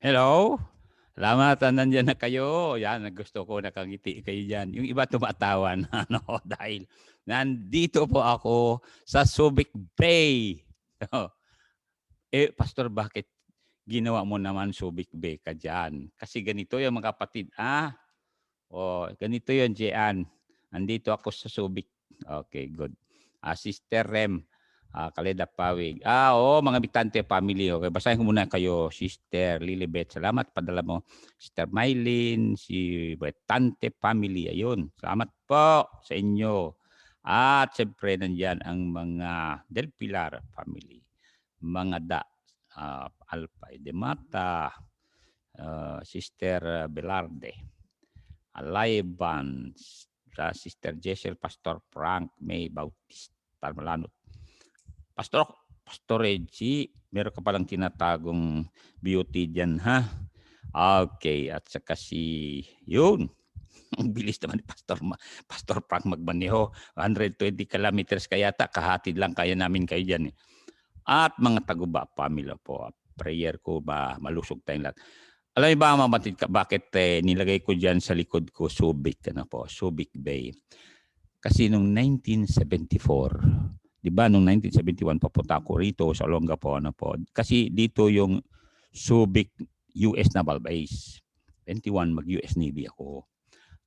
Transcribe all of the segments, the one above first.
Hello? Salamat, nandiyan na kayo. Yan, gusto ko nakangiti kayo dyan. Yung iba tumatawa na, ano, dahil nandito po ako sa Subic Bay. Pastor, bakit ginawa mo naman Subic Bay ka dyan? Kasi ganito yung mga kapatid. Ganito yun, Jean. Andito ako sa Subic. Okay, good. Sister Rem, Kaleda Pawig. Mga Bitante family. Okay, basahin ko muna kayo, Sister Lilibet. Salamat, padala mo. Sister Mylene, si Bitante family. Ayun, salamat po sa inyo. At siyempre, nandyan ang mga Del Pilar family. Mga Alpay de Mata, Sister Belarde, Alaiban, sa Sister Jessel, Pastor Frank, May Bautista Malanot. Pastor Reggie, meron ka palang tinatagong beauty dyan, ha? Okay, at saka yun, ang bilis naman ni Pastor Frank magmaneho. 120 kilometers kaya kahatid lang kaya namin kayo dyan. At mga taguba, pamilya po, prayer ko ba malusog tayong lahat. Alam niyo ba, mamatid ka, bakit nilagay ko dyan sa likod ko Subic, Subic Bay? Kasi noong 1974, di ba, noong 1971, papunta ako rito sa Olongapo, kasi dito yung Subic US Naval Base. 21, mag-US Navy ako.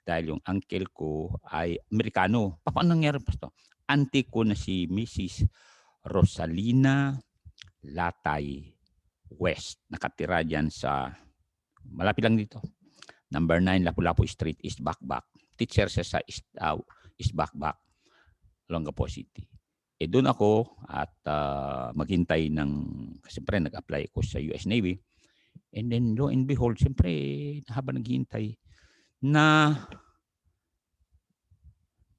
Dahil yung uncle ko ay Amerikano. Paano nangyari, Pastor? Auntie ko na si Mrs. Rosalina Latay West. Nakatira dyan sa, malapit lang dito, number 9 Lapu-Lapu Street, East Bakbak. Teacher siya sa East Bakbak, Olongapo City. Doon ako at maghintay ng, siyempre nag-apply ko sa US Navy. And then lo and behold, siyempre habang naghihintay,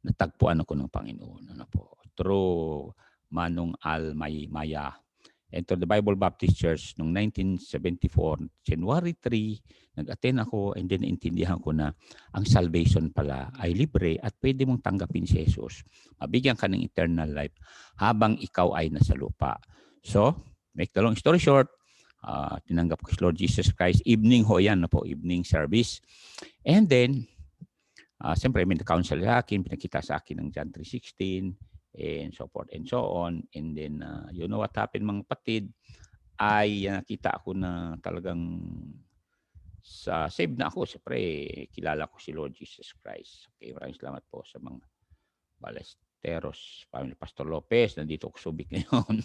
natagpuan ako ng Panginoon. Through Manong Maya. Enter the Bible Baptist Church noong 1974, January 3, nag-attend ako and then naintindihan ko na ang salvation pala ay libre at pwede mong tanggapin si Jesus. Mabigyan ka ng eternal life habang ikaw ay nasa lupa. So, make the long story short, tinanggap ko si Lord Jesus Christ. Evening ho yan, evening service. And then, siyempre may counsel sa akin, pinakita sa akin ng John 3:16, and so forth and so on. And then, you know what happened, mga kapatid, ay nakita ako na talagang saved na ako. Siyempre, kilala ko si Lord Jesus Christ. Okay, maraming salamat po sa mga Balesteros, family Pastor Lopez. Nandito ako Subic ngayon.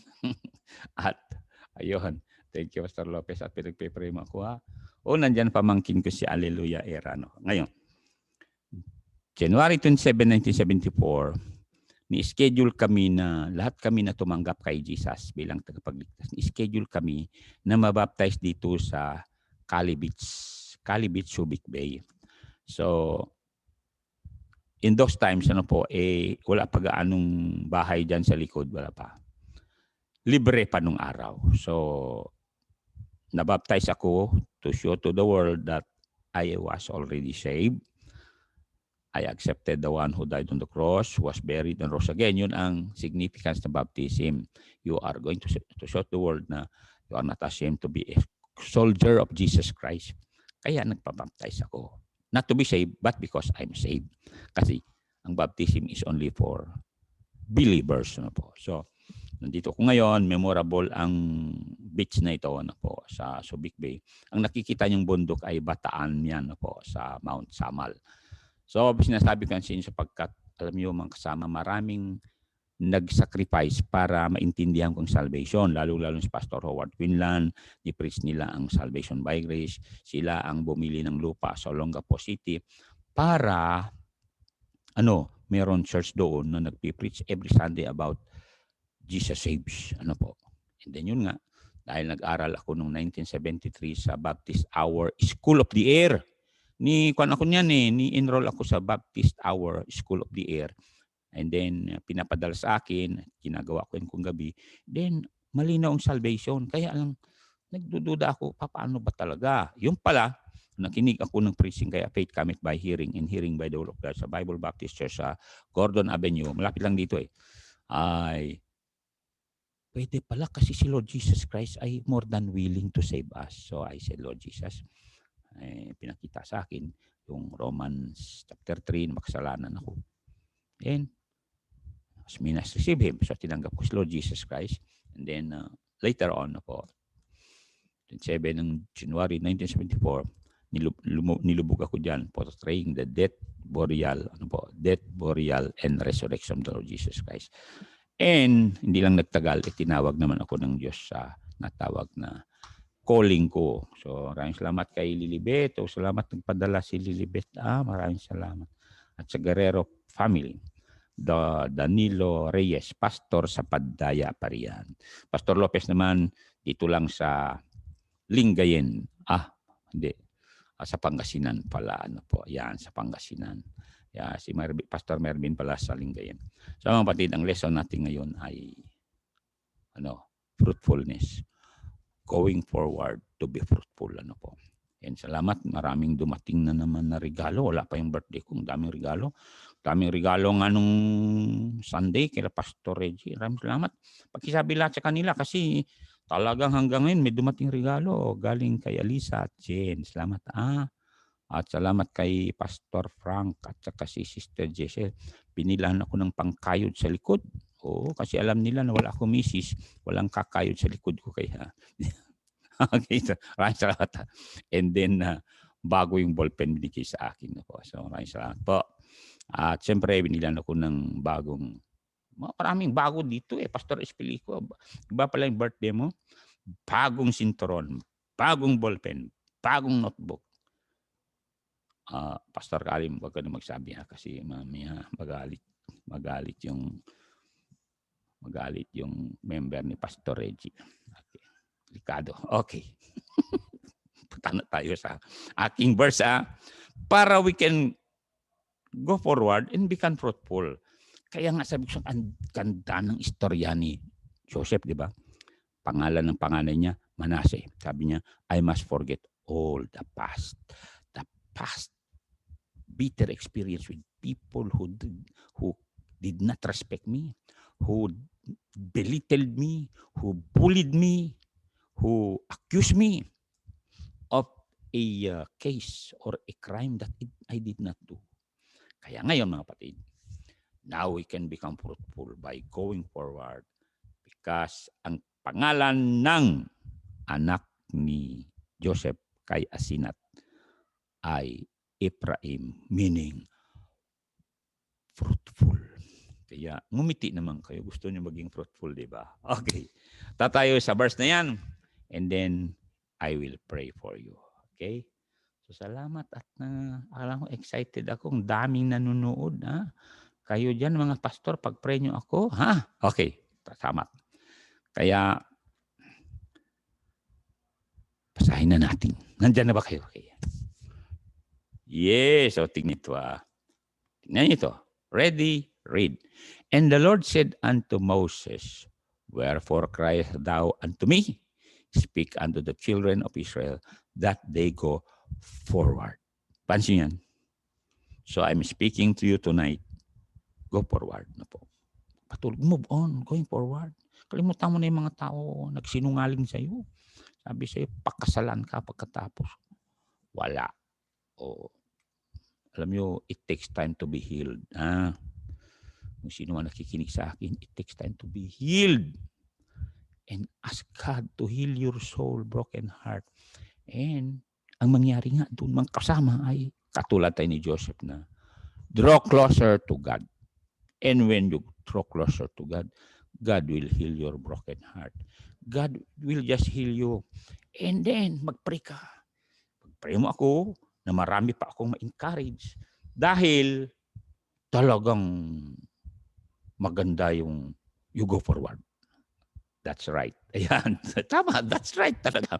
At, ayun, thank you, Pastor Lopez. At pinagpe-pray mo ako, ha. Nandyan pamangkin ko si Alleluia Era. Ngayon, January 27, 1974, ni-schedule kami na lahat kami na tumanggap kay Jesus bilang tagapagligtas. Ni-schedule kami na mabaptize dito sa Cali Beach, Subic Bay. So, in those times, wala pa gaanong bahay dyan sa likod, wala pa. Libre pa nung araw. So, nabaptize ako to show to the world that I was already saved. I accepted the one who died on the cross, was buried, and rose again. Yun ang significance ng baptism. You are going to show the world na you are not ashamed to be a soldier of Jesus Christ. Kaya nagpabaptize ako. Not to be saved, but because I'm saved. Kasi ang baptism is only for believers. So, nandito ko ngayon, memorable ang beach na ito sa Subic Bay. Ang nakikita niyong bundok ay Bataan yan sa Mount Samal. So, sinasabi ko kasi sapagkat, alam niyo mga kasama, maraming nag-sacrifice para maintindihan kong salvation. Lalo-lalo si Pastor Howard Quinlan, ni-preach nila ang salvation by grace. Sila ang bumili ng lupa sa Olongapo City para, meron church doon na nagpipreach every Sunday about Jesus saves. And then yun nga, dahil nag-aral ako noong 1973 sa Baptist Hour School of the Air. Ni-enroll ako sa Baptist Hour School of the Air. And then, pinapadala sa akin, ginagawa ko yun kung gabi. Then, malinaw ang salvation. Kaya lang, nagdududa ako, paano ba talaga? Yung pala, nakinig ako ng preaching, kaya faith cometh by hearing, and hearing by the word of God sa Bible Baptist Church sa Gordon Avenue. Malapit lang dito ay pwede pala kasi si Lord Jesus Christ ay more than willing to save us. So I said, Lord Jesus, pinakita sa akin yung Romans chapter 3, makasalanan ako. And as soon as receive Him, so tinanggap ko si Lord Jesus Christ. And then later on po, 7 ng January 1974, nilubog ako dyan portraying the death, burial, and resurrection of the Lord Jesus Christ. And hindi lang nagtagal, tinawag naman ako ng Diyos sa natawag na calling ko. So maraming salamat kay Lilibet. O salamat nagpadala si Lilibet. Maraming salamat. At sa Guerrero family, Danilo Reyes, pastor sa Padaya, Parian. Pastor Lopez naman, dito lang sa Lingayen. Hindi. Sa Pangasinan pala. Yan, sa Pangasinan. Si Pastor Mervin pala sa Lingayen. So mga kapatid, ang lesson natin ngayon ay fruitfulness. Going forward to be fruitful. And salamat, maraming dumating na naman na regalo. Wala pa yung birthday ko, daming regalo. Daming regalo nga nung Sunday kay Pastor Reggie. Maraming salamat. Pagkisabi lahat sa kanila kasi talagang hanggang ngayon may dumating regalo galing kay Alisa at Jane. Salamat. At salamat kay Pastor Frank at saka si Sister Jessel. Pinilahan ako ng pangkayod sa likod. Oo, kasi alam nila na wala akong misis. Walang kakayod sa likod ko kaya. Okay, so maraming salamat. And then, bago yung ballpen binigay sa akin. So maraming salamat po. At siyempre, binilan ako ng maraming bago dito Pastor Espilico. Iba pala yung birthday mo. Bagong sinturon, bagong ballpen, bagong notebook. Pastor Kalim, wag ka na magsabi kasi mamaya magalit yung member ni Pastor Reggie. Okay. Delikado. Okay. Punta na tayo sa aking verse para we can go forward and become fruitful. Kaya nga sabi ko, ang ganda ng istorya ni Joseph, di ba? Pangalan ng panganay niya, Manasseh. Sabi niya, I must forget all the past. The past bitter experience with people who did not respect me, who belittled me, who bullied me, who accused me of a case or a crime that I did not do. Kaya ngayon mga kapatid, now we can become fruitful by going forward because ang pangalan ng anak ni Joseph kay Asinat ay Ephraim, meaning fruitful. Kaya ngumiti naman kayo. Gusto niyo maging fruitful, di ba? Okay. Tatayo sa verse na yan. And then, I will pray for you. Okay? So, salamat at alam ko, excited ako. Ang daming nanonood. Kayo dyan, mga pastor, pag-pray nyo ako. Okay. Salamat. Kaya, basahin na natin. Nandyan na ba kayo? Okay. Yes. So, tingnan ito. Tingnan ito. Ready? Read. And the Lord said unto Moses, wherefore criest thou unto me? Speak unto the children of Israel that they go forward. Pansin yan. So I'm speaking to you tonight. Go forward na po. Patuloy, move on, going forward. Kalimutan mo na yung mga tao nagsinungaling sa iyo. Sabi sa iyo, pakasalan ka pagkatapos. Wala. Alam nyo, it takes time to be healed. Kung sino man nakikinig sa akin, it takes time to be healed. And ask God to heal your soul, broken heart. And ang mangyari nga doon, mga kasama ay katulad tayo ni Joseph na draw closer to God. And when you draw closer to God, God will heal your broken heart. God will just heal you. And then, mag-pray ka. Mag-pray mo ako na marami pa akong ma-encourage. Dahil talagang maganda yung you go forward. That's right. Ayan. Tama. That's right talaga.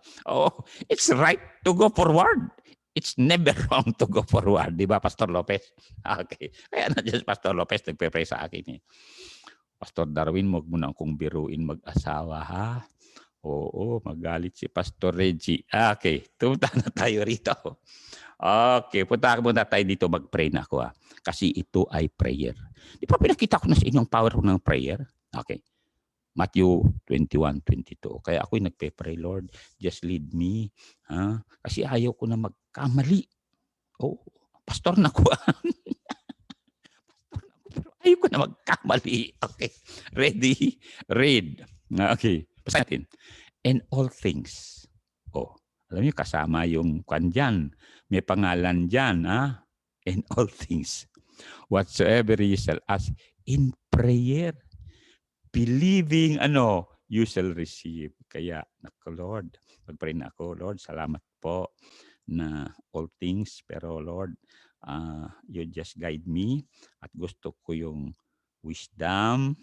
It's right to go forward. It's never wrong to go forward. Di ba, Pastor Lopez? Okay. Kaya nandiyan Pastor Lopez nagpe-pray sa akin. Pastor Darwin, huwag mo na akong biruin mag-asawa, ha? Oo, magalit si Pastor Reggie. Okay. Tumunta na tayo rito. Okay. Punta muna tayo dito. Mag-pray na ako, ha? Kasi ito ay prayer. Di ba pinakita ko na sa inyong power ng prayer? Okay. Matthew 21:22. Kaya ako'y nagpe-pray, Lord, just lead me. Kasi ayaw ko na magkamali. Oh, pastor na ko. Pero ayaw ko na magkamali. Okay. Ready? Read. Okay. Basta natin. And all things. Oh, alam niyo, kasama yung kwan dyan. May pangalan dyan. And all things. Whatsoever you shall ask in prayer, believing, you shall receive. Kaya, nako Lord, mag-pray na ako, Lord, salamat po na all things, pero Lord, you just guide me at gusto ko yung wisdom,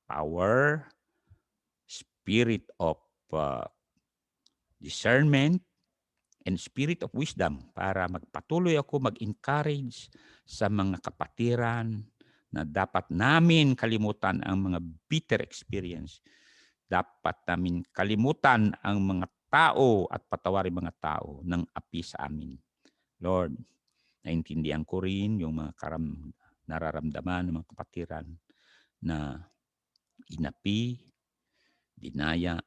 power, spirit of discernment, and spirit of wisdom para magpatuloy ako mag-encourage sa mga kapatiran na dapat namin kalimutan ang mga bitter experience. Dapat namin kalimutan ang mga tao at patawarin mga tao ng api sa amin. Lord, naintindihan ko rin yung mga nararamdaman ng mga kapatiran na inapi, dinaya,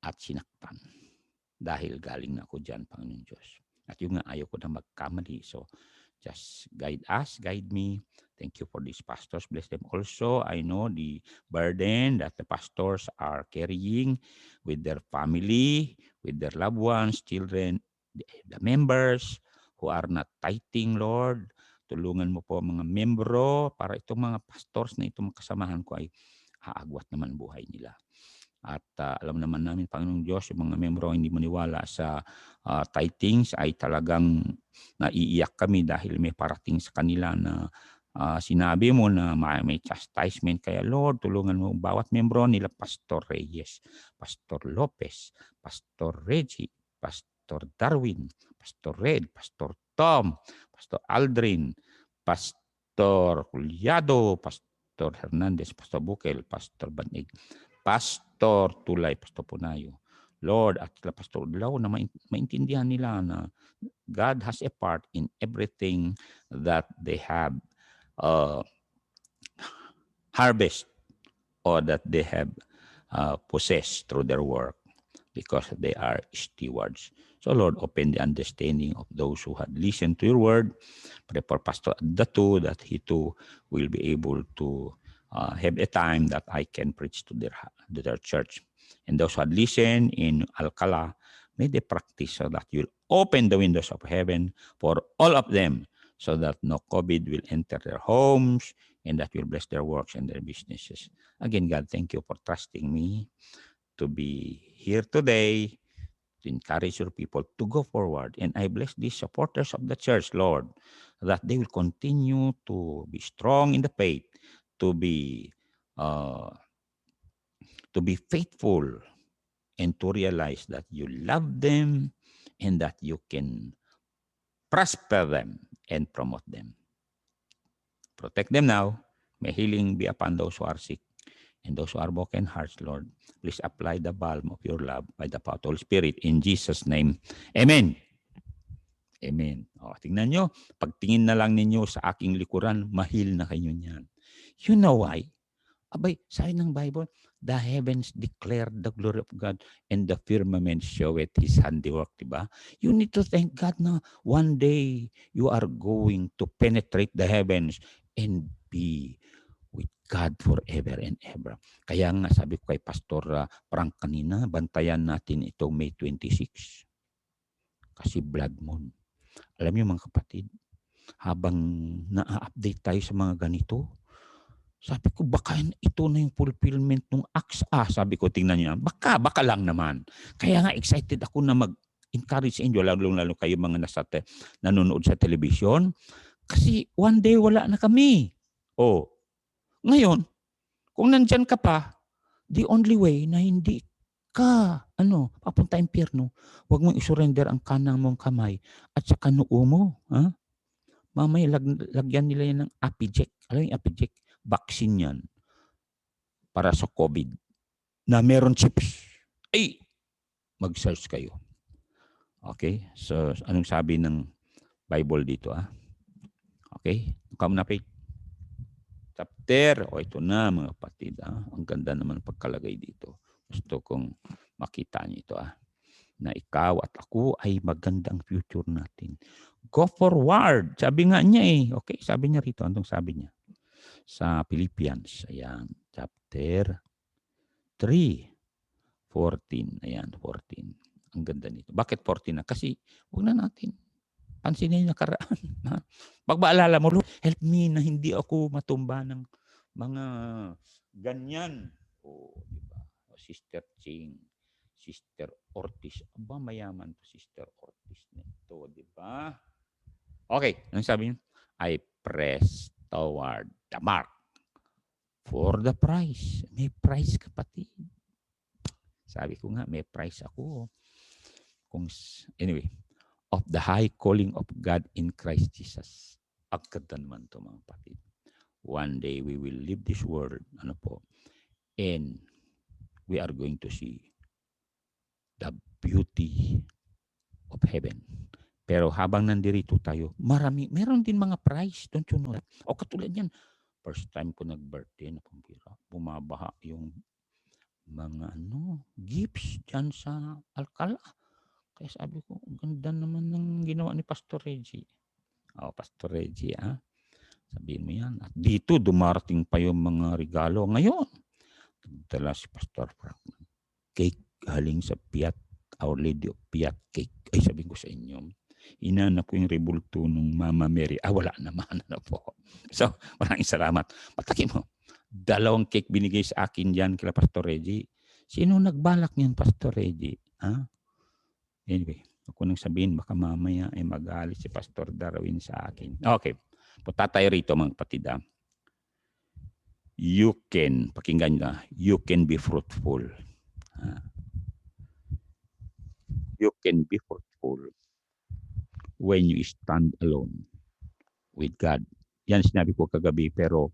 at sinaktan. Dahil galing na ako dyan, Panginoon Diyos. At yung nga, ayaw ko na magkamali. So, just guide us, guide me. Thank you for these pastors. Bless them also. I know the burden that the pastors are carrying with their family, with their loved ones, children, the members who are not tithing, Lord. Tulungan mo po mga membro para itong mga pastors na itong kasamahan ko ay haagwat naman buhay nila. At alam naman namin, Panginoong Diyos, yung mga membro hindi maniwala sa tithings ay talagang naiiyak kami dahil may parating sa kanila na sinabi mo na may chastisement. Kaya Lord, tulungan mo bawat membro nila, Pastor Reyes, Pastor Lopez, Pastor Reggie, Pastor Darwin, Pastor Red, Pastor Tom, Pastor Aldrin, Pastor Juliado, Pastor Hernandez, Pastor Bukel, Pastor Banig, Pastor Tulay, Pastor Punayo. Lord, at Pastor Udlaw na maintindihan nila na God has a part in everything that they have harvest or that they have possessed through their work because they are stewards. So Lord, open the understanding of those who had listened to your word. Pray for Pastor Datu that he too will be able to have a time that I can preach to their church. And those who had listened in Alcala, may they practice so that you'll open the windows of heaven for all of them so that no COVID will enter their homes and that will bless their works and their businesses. Again, God, thank you for trusting me to be here today to encourage your people to go forward. And I bless these supporters of the church, Lord, that they will continue to be strong in the faith, to be faithful, and to realize that you love them and that you can prosper them and promote them. Protect them now. May healing be upon those who are sick and those who are broken hearts, Lord. Please apply the balm of your love by the power of the Holy Spirit. In Jesus' name, amen. Amen. Tingnan nyo, pagtingin na lang ninyo sa aking likuran, mahil na kayo niyan. You know why? Abay, sabi ng Bible, the heavens declare the glory of God and the firmament showeth His handiwork, diba? You need to thank God na one day you are going to penetrate the heavens and be with God forever and ever. Kaya nga sabi ko kay Pastor Frank kanina, bantayan natin ito May 26. Kasi blood moon. Alam niyo mga kapatid, habang na-update tayo sa mga ganito, sabi ko, baka ito na yung fulfillment ng Acts. Sabi ko, tingnan niyo, baka lang naman. Kaya nga excited ako na mag-encourage sa inyo, lalo kayo mga nanonood sa television. Kasi one day wala na kami. Ngayon, kung nandyan ka pa, the only way na hindi ka, papunta impyerno, huwag mong isurrender ang kanang mong kamay at saka noo mo. Mamaya lagyan nila yan ng Apiject. Alam yung Apiject? Vaccine yan para sa COVID na meron chips. Ay, mag-search kayo. Okay? So, anong sabi ng Bible dito? Okay? Come na, Faith. chapter. O ito na mga kapatid. Ang ganda naman pagkalagay dito. Gusto kong makita niyo ito. Na ikaw at ako ay magandang future natin. Go forward. Sabi nga niya eh. Okay, sabi niya rito. Anong sabi niya? Sa Philippians. Ayan. Chapter 3. 14. Ayan, 14. Ang ganda nito. Bakit 14 na? Kasi huwag na natin pansinin yung nakaraan. Pagpaalala mo, Lord, help me na hindi ako matumba ng mga ganyan. O, diba? O, Sister Ching, Sister Ortiz. Aba, mayaman to Sister Ortiz na ito, diba? Okay, anong sabi niyo? I press toward the mark for the prize. May prize, kapatid. Sabi ko nga, may prize ako. Anyway, of the high calling of God in Christ Jesus. Ang ganda naman ito, mga kapatid. One day, we will leave this world, and we are going to see the beauty of heaven. Pero habang nandirito tayo, meron din mga prize, don't you know? O katulad yan, first time ko nag-birthday na pambira, bumabaha yung mga gifts dyan sa Alcala. Kaya sabi ko, ganda naman ng ginawa ni Pastor Reggie. Pastor Reggie, sabihin mo yan. At dito, dumarating pa yung mga regalo. Ngayon, dala si Pastor Frank. Cake haling sa Piat, Our Lady of Piat Cake. Ay, sabihin ko sa inyo, inanap ko yung rebulto ng Mama Mary. Wala naman. Po. So, maraming salamat. Patakin mo, 2 cake binigay sa akin dyan kila Pastor Reggie. Sino nagbalak niyan, Pastor Reggie? Anyway, ako nang sabihin, baka mamaya ay magalit si Pastor Darwin sa akin. Okay, punta tayo rito mga kapatid. You can, pakinggan nyo, you can be fruitful. You can be fruitful when you stand alone with God. Yan sinabi ko kagabi, pero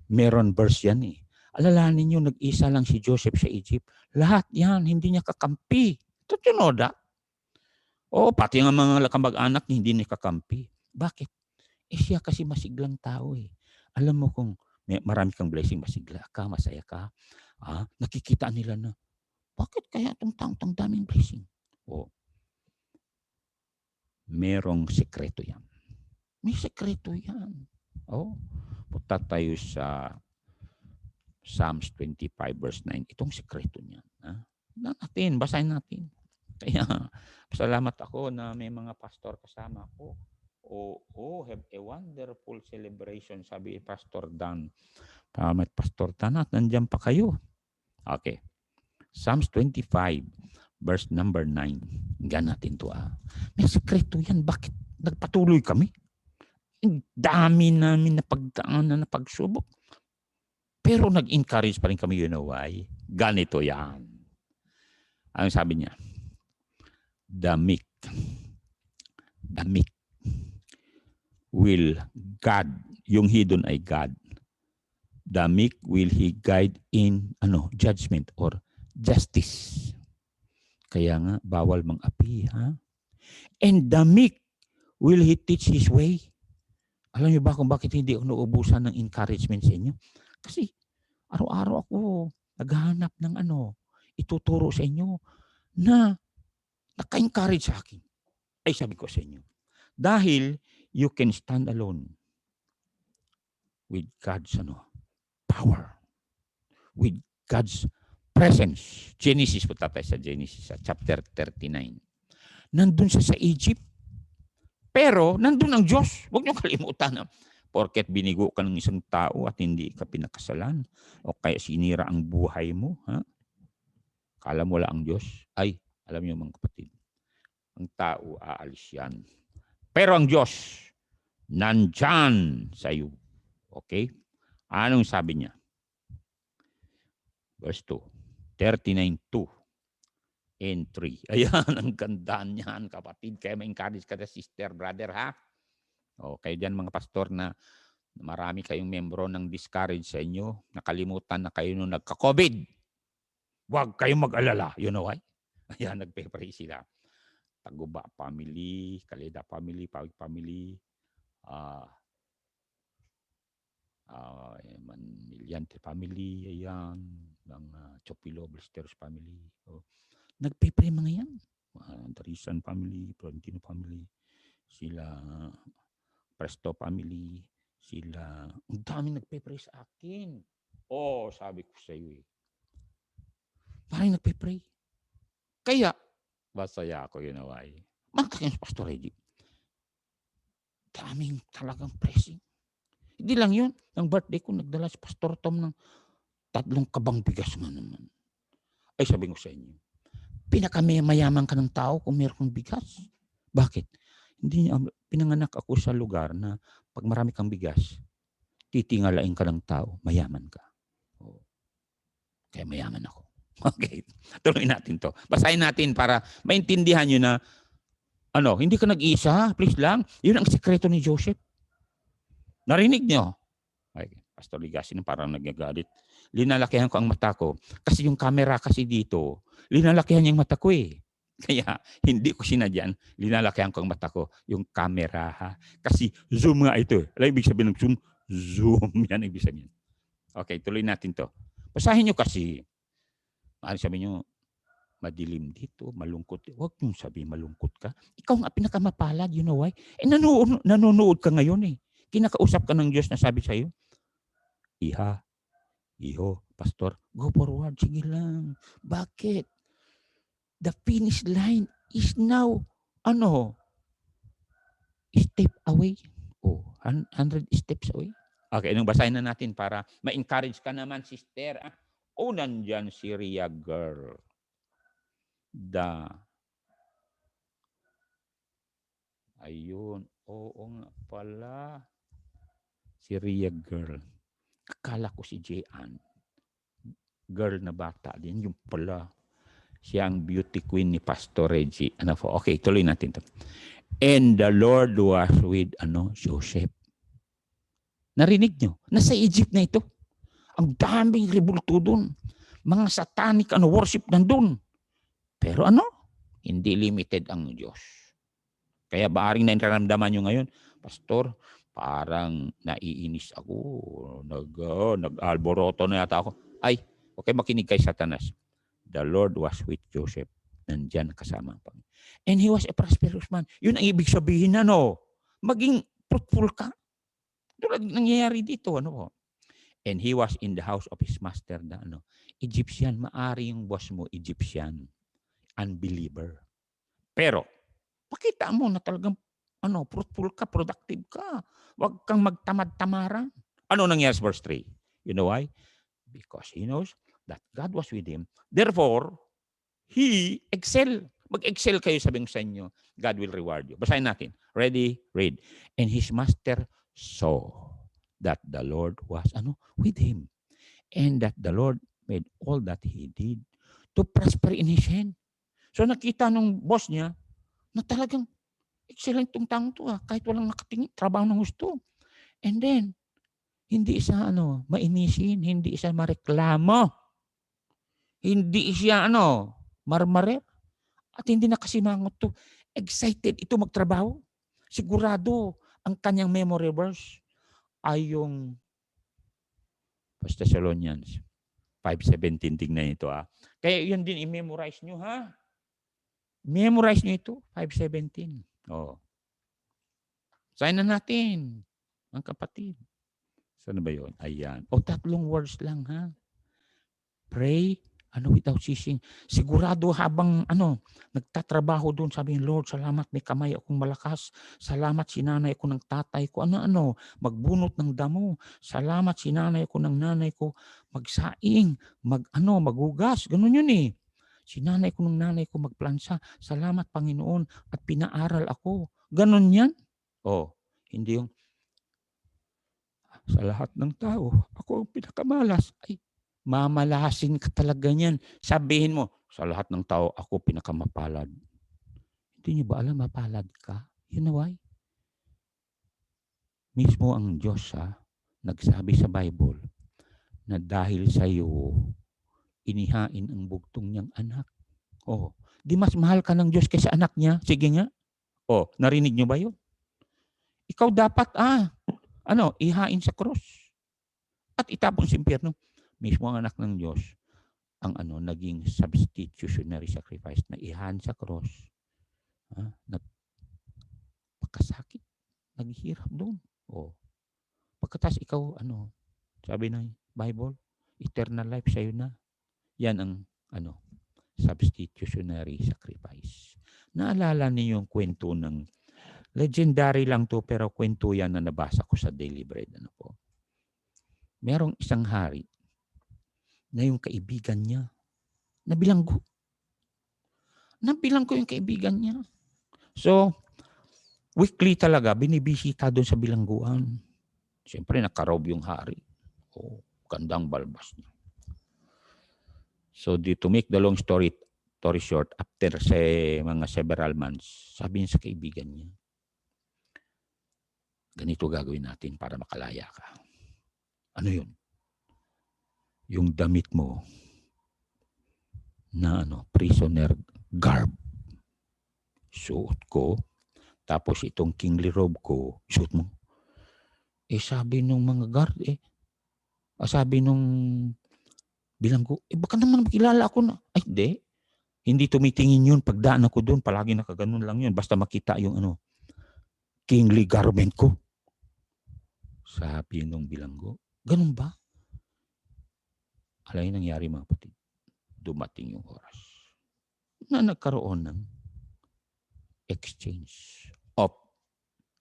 meron verse yan eh. Alalahanin nyo, nag-isa lang si Joseph sa Egypt. Lahat yan, hindi niya kakampi. Don't you know that? Pati nga mga kamag-anak hindi niya kakampi. Bakit? Siya kasi masiglang tao eh. Alam mo kung marami kang blessing, masigla ka, masaya ka, nakikita nila na, bakit kaya itong taong daming blessing? Merong sekreto yan. May sekreto yan. Punta tayo sa Psalms 25 verse 9. Itong sekreto niyan. Basahin natin. Kaya, salamat ako na may mga pastor kasama ko. Have a wonderful celebration, sabi Pastor Dan. Pastor Dan, at nandiyan pa kayo. Okay. Psalms 25, verse number 9. Hanggang natin ito. May sekreto yan. Bakit nagpatuloy kami? Ang dami namin napagdaanan na pagsubok. Pero nag-encourage pa rin kami, you know why? Ganito yan. Ang sabi niya, the meek will God, yung hidden ay God. The meek will He guide in judgment or justice. Kaya nga, bawal mang-api, And the meek will He teach His way. Alam niyo ba kung bakit hindi ako nauubusan ng encouragement sa inyo? Kasi araw-araw ako naghahanap ng ituturo sa inyo na naka-encourage sa akin. Ay, sabi ko sa inyo, dahil you can stand alone with God's power, with God's presence. Genesis, punta tayo sa Genesis, chapter 39. Nandun siya sa Egypt, pero nandun ang Diyos. Huwag niyo kalimutan porket binigo ka ng isang tao at hindi ka pinakasalan o kaya sinira ang buhay mo, kala mo lang ang Diyos. Ay, alam niyo mga kapatid, ang tao aalis yan. Pero ang Diyos, nandyan sa iyo. Okay? Anong sabi niya? Verse 2. 39:2 and 3. Ayan, ang ganda niyan, kapatid. Kaya ma-encourage ka na, sister, brother, ha? Kayo dyan, mga pastor, na marami kayong membro ng discourage sa inyo. Nakalimutan na kayo nung nagka-COVID. Huwag kayong mag-alala. You know why? Ayan, nagpe-pray sila. Taguba family, Kaleda family, Pawig family, Maniliante family, ayan, mga Chopilo, Blisters family. Nagpe-pray mga yan. Darisan family, Florentino family, sila Presto family, sila, ang dami nagpe-pray sa akin. Sabi ko sa iyo parang nagpe-pray. Kaya, masaya ako yun away. Magkakang si Pastor Reggie. Daming talagang pressing. Hindi lang yun. Ang birthday ko, nagdala si Pastor Tom ng 3 kabang bigas nga naman. Ay, sabi ko sa inyo, pinakamayaman ka ng tao kung meron kang bigas. Bakit? Hindi niya, pinanganak ako sa lugar na pag marami kang bigas, titingalain ka ng tao, mayaman ka. Kaya mayaman ako. Okay, tuloy natin to. Basahin natin para maintindihan nyo na hindi ka nag-iisa, please lang. Yun ang sikreto ni Joseph. Narinig nyo? Ay, Pastor Ligasin parang nagagalit. Linalakihan ko ang mata ko. Kasi yung camera kasi dito, linalakihan niya yung mata ko eh. Kaya hindi ko sinadyan, linalakihan ko ang mata ko. Yung camera ha. Kasi zoom nga ito. Alam ibig sabihin ng zoom? Zoom yan ibig sabihin. Okay, tuloy natin to. Basahin nyo kasi. Sabi nyo, madilim dito, malungkot. Huwag nyo sabihin malungkot ka. Ikaw nga pinakamapalad, you know why? Nanonood ka ngayon eh. Kinakausap ka ng Diyos na sabi sa'yo, Iho, Pastor, go forward, sige lang. Bakit? The finish line is now, step away. 100 steps away. Okay, anong basahin na natin para ma-encourage ka naman, sister. Nandyan si Ria Girl. Ayun. Oo nga pala. Si Ria Girl. Akala ko si Jean. Girl na bata din. Yung pala. Siya ang beauty queen ni Pastor Reggie. Okay, tuloy natin to. And the Lord was with Joseph. Narinig nyo? Nasa Egypt na ito. Ang daming rebulto doon. Mga satanic worship nandun. Pero hindi limited ang Diyos. Kaya baaring nararamdaman nyo ngayon, Pastor, parang naiinis ako. Nag-alboroto na yata ako. Ay, okay, makinig kay Satanas. The Lord was with Joseph. Nandyan kasama pa. And he was a prosperous man. Yun ang ibig sabihin maging fruitful ka. Tulad nangyayari dito, And he was in the house of his master na Egyptian. Maari yung boss mo, Egyptian. Unbeliever. Pero, pakita mo na talagang fruitful ka, productive ka. Huwag kang magtamad-tamaran. Ano nangyari sa verse 3? You know why? Because he knows that God was with him. Therefore, he excel. Mag-excel kayo, sabi sa inyo. God will reward you. Basahin natin. Ready? Read. And his master saw that the Lord was with him. And that the Lord made all that he did to prosper in his hand. So nakita nung boss niya na talagang excellent tong taong to kahit walang nakatingin, trabaho ng gusto. And then, hindi siya mainisin, hindi siya mareklamo. Hindi siya marmarer. At hindi na kasimangot to. Excited ito magtrabaho. Sigurado ang kanyang memory verse ay yung 1 Thessalonians 5:17. Tignan ito Kaya yun din i-memorize nyo Memorize nyo ito, 5:17. Sign na natin, ang kapatid. Saan ba yun? Ayan. 3 words lang Pray, without ceasing. Sigurado habang nagtatrabaho doon, sabihin, Lord, salamat may kamay akong malakas. Salamat sinanay ko ng tatay ko. Magbunot ng damo. Salamat sinanay ko ng nanay ko. Magsaing, maghugas. Ganun yun eh. Sinanay ko ng nanay ko magplansa. Salamat Panginoon at pinaaral ako. Ganun yan. Hindi yung sa lahat ng tao, ako ang pinakamalas. Ay, mamalasin ka talaga niyan. Sabihin mo, sa lahat ng tao, ako pinakamapalad. Hindi niyo ba alam, mapalad ka? You know why? Mismo ang Diyos nagsabi sa Bible na dahil sa iyo, inihain ang bugtong niyang anak. Di mas mahal ka ng Diyos kaysa anak niya? Sige nga. Narinig niyo ba yun? Ikaw dapat, ihain sa cross. at itapon sa impyerno. Mismo ang anak ng Diyos ang naging substitutionary sacrifice na ihan sa cross. Napakasakit. Naghihirap doon. Pagkatas ikaw, sabi ng Bible, eternal life sa'yo na. Yan ang substitutionary sacrifice. Naalala niyo yung kwento ng legendary lang to, pero kwento yan na nabasa ko sa Daily Bread. Merong isang hari na yung kaibigan niya nabilanggo. Nabilanggo yung kaibigan niya. So, weekly talaga, binibisita doon sa bilangguan. Siyempre, nakarob yung hari. Gandang balbas niya. So, to make the long story short, after mga several months, sabi niya sa kaibigan niya, ganito gagawin natin para makalaya ka. Ano yun? Yung damit mo na prisoner garb. Suot ko. Tapos itong kingly robe ko, suot mo. Sabi nung mga guard, sabi nung bilanggo, baka naman makilala ako na. Ay, hindi tumitingin yun. Pagdaan ako doon, palagi nakaganon lang yun. Basta makita yung kingly garment ko. Sabi nung bilanggo, ganun ba? Alay nangyari mga kapatid. Dumating yung oras na nagkaroon ng exchange of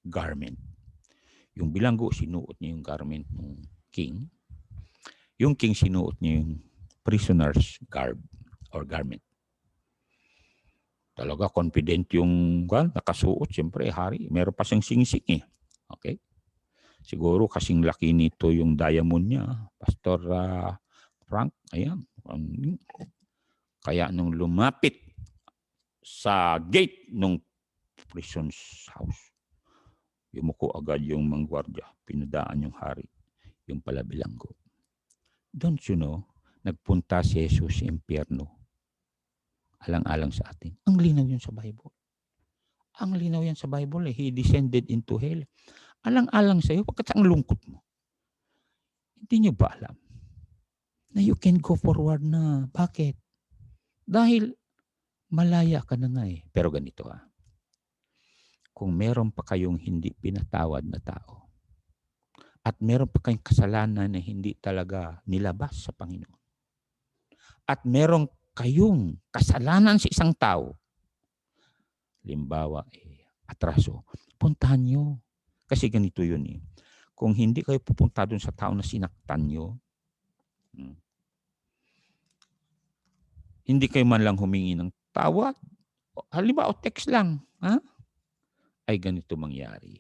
garment. Yung bilanggo, sinuot niya yung garment ng king. Yung king, sinuot niya yung prisoner's garb or garment. Talaga confident yung nakasuot. Siyempre, hari. Meron pa siyang singsing . Okay? Siguro kasing laki nito yung diamond niya. Pastor Frank, ayan. Kaya nung lumapit sa gate ng prison's house, yumuko agad yung mga gwardiya. Pinadaan yung hari. Yung pala bilanggo. Don't you know, nagpunta si Jesus sa impyerno. Alang-alang sa atin. Ang linaw yun sa Bible. Ang linaw yan sa Bible. He descended into hell. Alang-alang sa'yo, pagkat ang lungkot mo. Hindi nyo ba alam na you can go forward na? Bakit? Dahil malaya ka na nga . Pero ganito kung meron pa kayong hindi pinatawad na tao at meron pa kayong kasalanan na hindi talaga nilabas sa Panginoon at meron kayong kasalanan sa isang tao, limbawa atraso, puntahan nyo. Kasi ganito yun . Kung hindi kayo pupunta dun sa tao na sinaktan nyo, hindi kayo man lang humingi ng tawad, halimbawa text lang, ay ganito mangyari.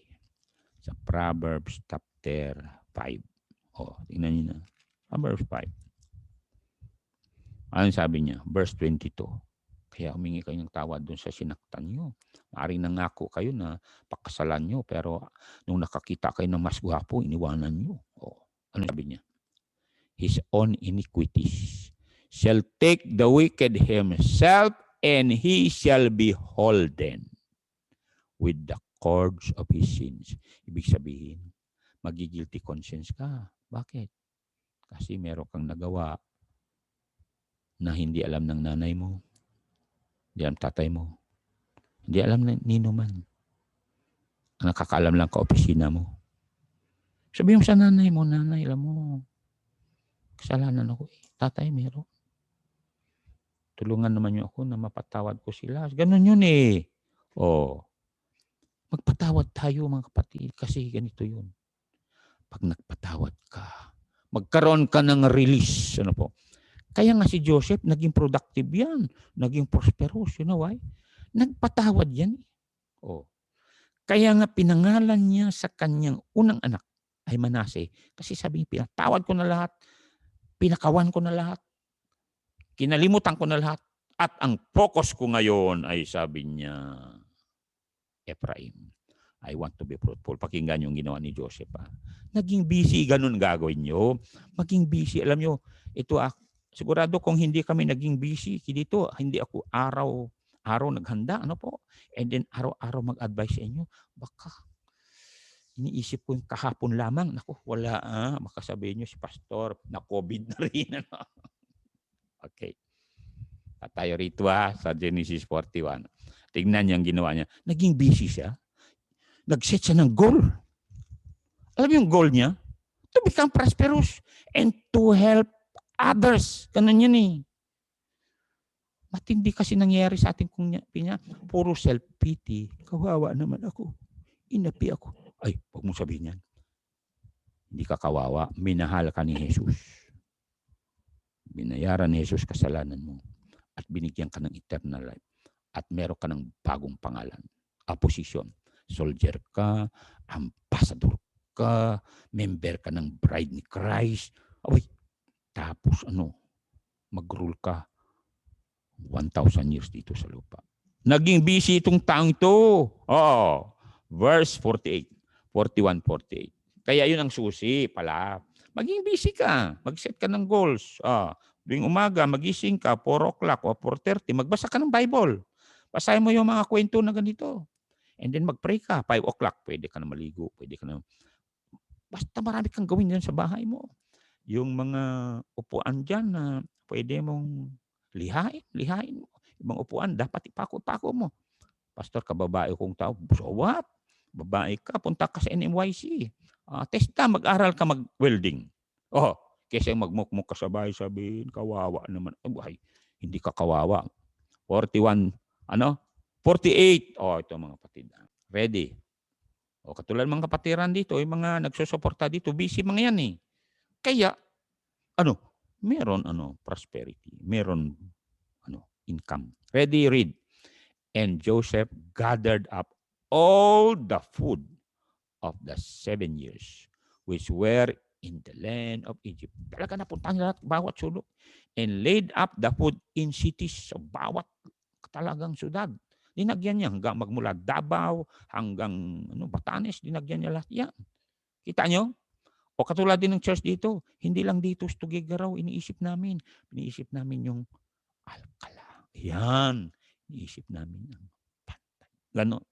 Sa Proverbs chapter 5. Tingnan niyo na. Proverbs 5. Ano sabi niya? Verse 22. Kaya humingi kayo ng tawad dun sa sinaktan nyo. Maaring nangako kayo na pakasalan nyo, pero nung nakakita kayo ng mas gwapo, iniwanan nyo. Ano sabi niya? His own iniquities shall take the wicked himself, and he shall be holden with the cords of his sins. Ibig sabihin, magigilty conscience ka. Bakit? Kasi meron kang nagawa na hindi alam ng nanay mo, hindi alam tatay mo, hindi alam ng nino man. Ang nakakaalam lang ka opisina mo. Sabihin mo sa nanay mo, nanay, alam mo, kasalanan ako . Tatay, meron. Tulungan naman niyo ako na mapatawad ko sila. Ganun yun . Magpatawad tayo mga kapatid kasi ganito yun. Pag nagpatawad ka, magkaroon ka ng release. Kaya nga si Joseph, naging productive yan. Naging prosperous. You know why? Nagpatawad yan . Kaya nga pinangalan niya sa kanyang unang anak ay Manase. Kasi sabi niya, pinatawad ko na lahat. Pinakawan ko na lahat. Kinalimutan ko na lahat. At ang focus ko ngayon ay sabi niya, Ephraim, I want to be fruitful. Pakinggan yung ginawa ni Joseph. Naging busy, ganun gagawin nyo. Maging busy. Alam nyo, ito sigurado kung hindi kami naging busy, dito, hindi ako araw naghanda, And then araw-araw mag-advise sa inyo, baka iniisip ko yung kahapon lamang. Naku, wala baka sabihin nyo si Pastor, na COVID na rin. Okay. At tayo rito sa Genesis 41. Tignan niyo ang ginawa niya. Naging busy siya. Nag-set siya ng goal. Alam mo yung goal niya? To become prosperous and to help others. Ganun yan eh. Matindi kasi nangyayari sa ating pinya. Puro self-pity. Kawawa naman ako. Inapi ako. Ay, huwag mong sabihin yan. Hindi ka kawawa. Minahal ka ni Jesus. Binayaran ni Jesus kasalanan mo. At binigyan ka ng eternal life. At meron ka ng bagong pangalan. A position. Soldier ka, ambassador ka, member ka ng bride ni Christ. Ay, tapos mag-rule ka 1,000 years dito sa lupa. Naging busy itong taong ito. Verse 48. 41-48. Kaya yun ang susi pala. Maging busy ka. Mag-set ka ng goals. Tuwing umaga, magising ka, 4 o'clock o 4:30, magbasa ka ng Bible. Basahin mo yung mga kwento na ganito. And then mag-pray ka. 5 o'clock, pwede ka na maligo. Pwede ka na. Basta marami kang gawin dyan sa bahay mo. Yung mga upuan dyan na pwede mong lihain mo. Ibang upuan, dapat ipako mo. Pastor, kababae kong tao. So what? Babae ka, punta ka sa NMYC. Testa, mag-aral ka mag-welding. Kesa magmukmuk ka sa bahay, sabihin, kawawa naman. Ay, hindi ka kawawa. 41, 48. Ito mga kapatid. Ready? Katulad mga kapatiran dito, yung mga nagsusuporta dito, busy mga yan eh. Kaya, meron prosperity, meron income. Ready, read. And Joseph gathered up all the food of the 7 years which were in the land of Egypt. Talaga napuntahan nila bawat sulok. And laid up the food in cities, sa bawat talagang syudad. Dinagyan niya hanggang magmula Davao hanggang Batanes, dinagyan niya lahat yan. Kita nyo? O katulad din ng church dito, hindi lang dito sa Tugigaraw iniisip namin. Iniisip namin yung Alcala. Yan. Iniisip namin ang Pantay. Ganon.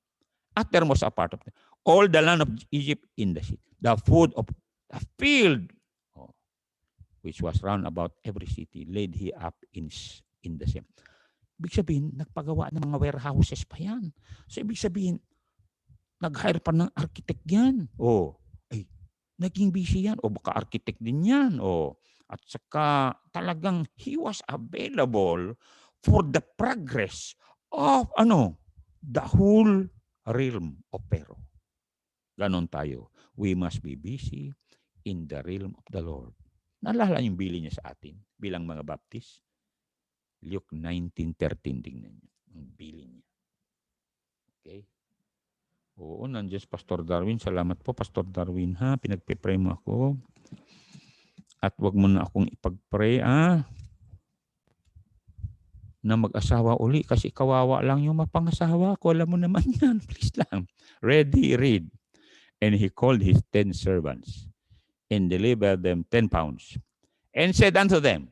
Uttermost a part of them. All the land of Egypt in the sea. The food of the field, which was round about every city, laid he up in the same. Ibig sabihin, nagpagawa ng mga warehouses pa yan. So, ibig sabihin, nag-hire pa ng architect yan. Naging busy yan. Baka architect din yan. At saka, talagang he was available for the progress of, the whole realm of Pharaoh. Ganon tayo. We must be busy in the realm of the Lord. Naalala yung bili niya sa atin bilang mga Baptist? Luke 19:13, tingnan niyo. Ang bili niya. Okay? Nandiyan si Pastor Darwin. Salamat po, Pastor Darwin, ha? Pinagpipray mo ako. At wag mo na akong ipag-pray, na mag-asawa uli kasi kawawa lang yung mapangasawa ko. Alam mo naman yan. Please lang. Ready, read. And he called his 10 servants and delivered them 10 pounds and said unto them,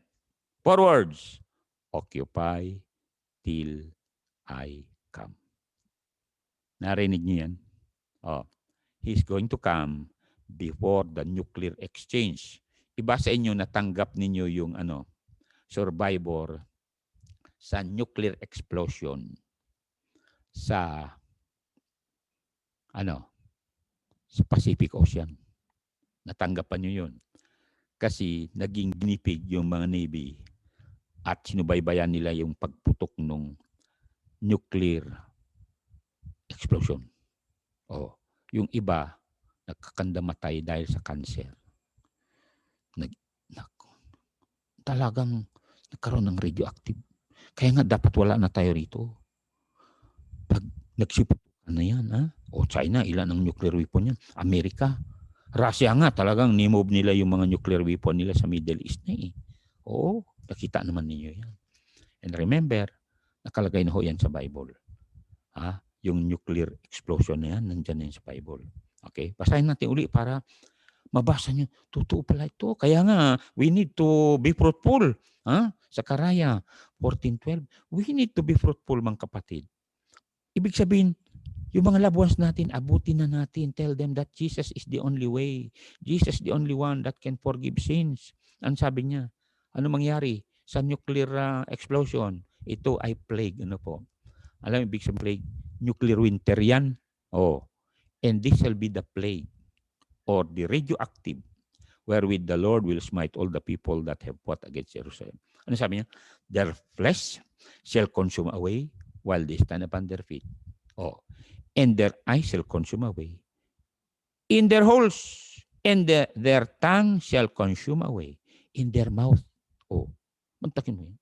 4 words, occupy till I come. Narinig niyo yan? He's going to come before the nuclear exchange. Iba sa inyo, natanggap ninyo yung survivor sa nuclear explosion sa sa Pacific Ocean. Natanggapan nyo yun. Kasi naging ginipig yung mga Navy at sinubaybayan nila yung pagputok ng nuclear explosion. Yung iba, nagkakandamatay dahil sa cancer. Talagang nagkaroon ng radioactive. Kaya nga dapat wala na tayo rito. Pag nagsiputukan na yan, China, ilan ang nuclear weapon yan? Amerika. Russia nga, talagang nimove nila yung mga nuclear weapon nila sa Middle East na eh. Nakita naman ninyo yan. And remember, nakalagay na ho yan sa Bible. Yung nuclear explosion na yan, nandyan na yan sa Bible. Okay? Basahin natin uli para mabasa nyo. Totoo pala ito. Kaya nga, we need to be fruitful. Sakaraya 14:12. We need to be fruitful, mga kapatid. Ibig sabihin, Yung mga loved ones natin, abutin na natin. Tell them that Jesus is the only way. Jesus is the only one that can forgive sins. Ano sabi niya? Ano mangyari sa nuclear explosion? Ito ay plague. Ano po? Alam mo, ibig sabihin plague? Nuclear winter yan. Oh. And this shall be the plague or the radioactive wherewith the Lord will smite all the people that have fought against Jerusalem. Ano sabi niya? Their flesh shall consume away while they stand upon their feet. Oh. And their eyes shall consume away in their holes, and their tongue shall consume away in their mouth. Oh. Mantakin mo yan.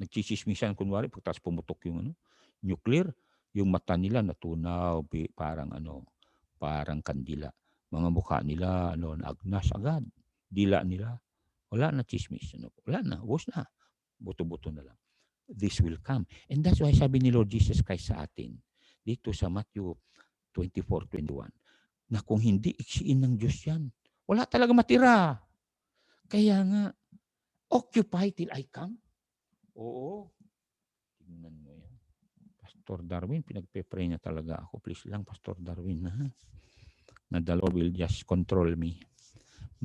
Nagchisismisan kunwari, pagtas pumutok yung nuclear, yung mata nila natunaw, parang kandila. Mga mukha nila, naagnas agad. Dila nila, wala na chismis. Wala na, ubos na. Buto-buto na lang. This will come. And that's why sabi ni Lord Jesus Christ sa atin, dito sa Matthew 24:21, na kung hindi iksiin ng Diyos yan, wala talaga matira. Kaya nga, occupy till I come. Oo. Tingnan mo yan. Pastor Darwin, pinagpe-pray niya talaga ako. Please lang, Pastor Darwin, ha? Na the Lord will just control me.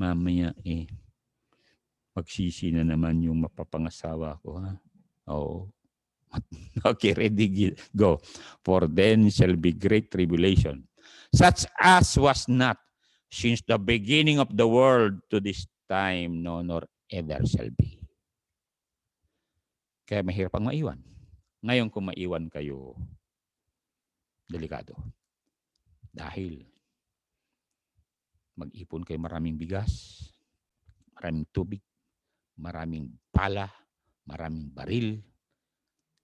Mamaya, magsisi na naman yung mapapangasawa ko, ha? Oo. Okay, ready, go. For then shall be great tribulation, such as was not since the beginning of the world to this time, no, nor ever shall be. Kaya mahirap ang maiwan. Ngayon kung maiwan kayo, delikado. Dahil mag-ipon kayo maraming bigas, maraming tubig, maraming pala, maraming baril.